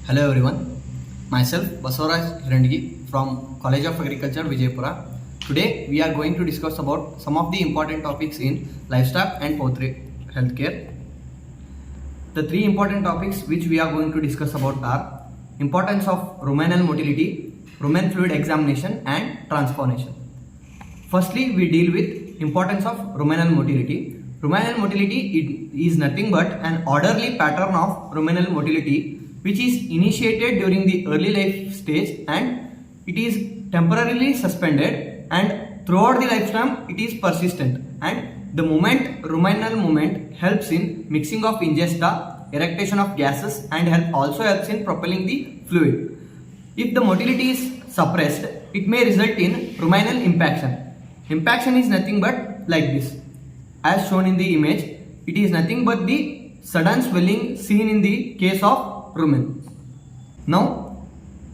Hello everyone, myself Basavaraj Hirandgi from College of Agriculture Vijaypura. Today we are going to discuss about some of the important topics in livestock and poultry healthcare. The three important topics which we are going to discuss about are importance of ruminal motility, rumen fluid examination and transponation. Firstly, we deal with importance of ruminal motility. Ruminal motility is nothing but an orderly pattern of ruminal motility which is initiated during the early life stage and it is temporarily suspended and throughout the lifetime it is persistent, and the ruminal movement helps in mixing of ingesta, erection of gases and also helps in propelling the fluid. If the motility is suppressed, it may result in ruminal impaction. Impaction is nothing but like this. As shown in the image, it is nothing but the sudden swelling seen in the case of rumen. Now,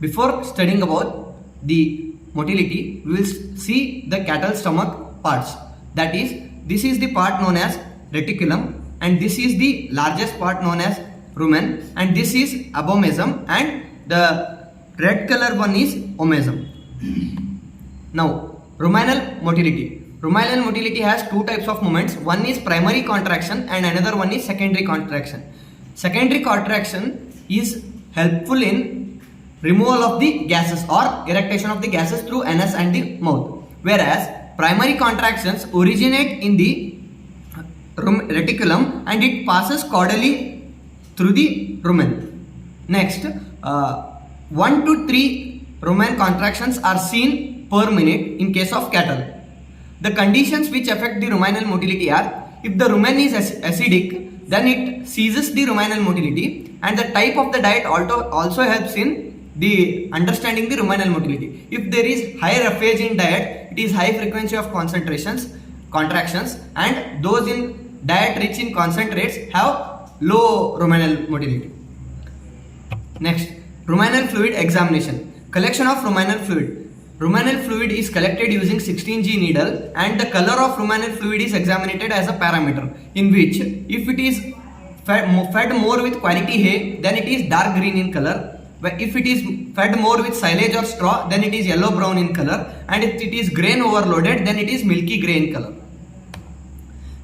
before studying about the motility, we will see the cattle stomach parts. That is, this is the part known as reticulum and this is the largest part known as rumen and this is abomasum and the red color one is omasum. Now, ruminal motility. Ruminal motility has two types of movements. One is primary contraction and another one is secondary contraction. Secondary contraction is helpful in removal of the gases or erection of the gases through anus and the mouth. Whereas primary contractions originate in the reticulum and it passes caudally through the rumen. Next, 1 to 3 rumen contractions are seen per minute in case of cattle. The conditions which affect the ruminal motility are: if the rumen is acidic, then it ceases the ruminal motility, and the type of the diet also helps in the understanding the ruminal motility. If there is high roughage in diet, it is high frequency of contractions, and those in diet rich in concentrates have low ruminal motility. Next, ruminal fluid examination. Collection of ruminal fluid. Ruminal fluid is collected using 16G needle and the color of ruminal fluid is examined as a parameter, in which if it is fed more with quality hay, then it is dark green in color. But if it is fed more with silage or straw, then it is yellow brown in color, and if it is grain overloaded, then it is milky grey in color.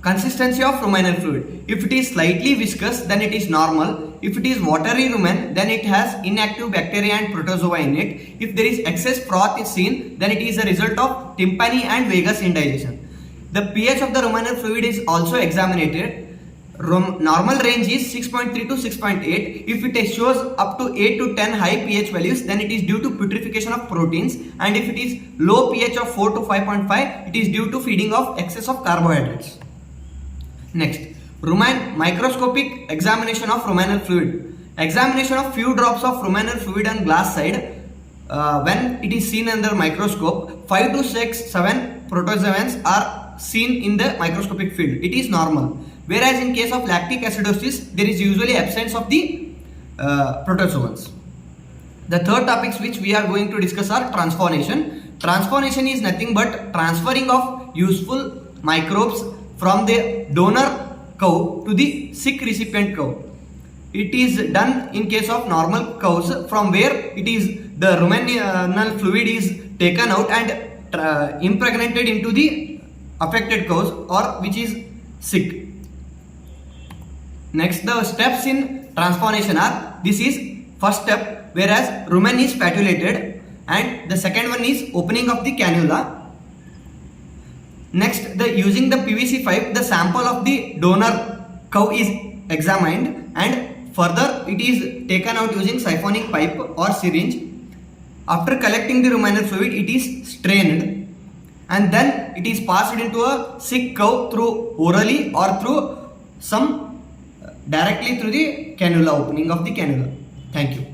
Consistency of ruminal fluid. If it is slightly viscous, then it is normal. If it is watery rumen, then it has inactive bacteria and protozoa in it. If there is excess froth is seen, then it is a result of tympani and vagus indigestion. The pH of the ruminal fluid is also examined. Normal range is 6.3 to 6.8. If it shows up to 8 to 10 high pH values, then it is due to putrefaction of proteins, and if it is low pH of 4 to 5.5, it is due to feeding of excess of carbohydrates. Next, microscopic examination of ruminal fluid. Examination of few drops of ruminal fluid on glass side. When it is seen under microscope, 5 to 7 protozoans are seen in the microscopic field. It is normal. Whereas in case of lactic acidosis, there is usually absence of the protozoans. The third topics which we are going to discuss are transponation. Transponation is nothing but transferring of useful microbes from the donor cow to the sick recipient cow. It is done in case of normal cows, from where it is the ruminal fluid is taken out and impregnated into the affected cows or which is sick. Next, the steps in transponation are: this is first step, whereas rumen is patulated, and the second one is opening of the cannula. Next, using the PVC pipe, the sample of the donor cow is examined and further it is taken out using siphoning pipe or syringe. After collecting the ruminal fluid, it is strained and then it is passed into a sick cow through orally or through directly through the cannula, opening of the cannula. Thank you.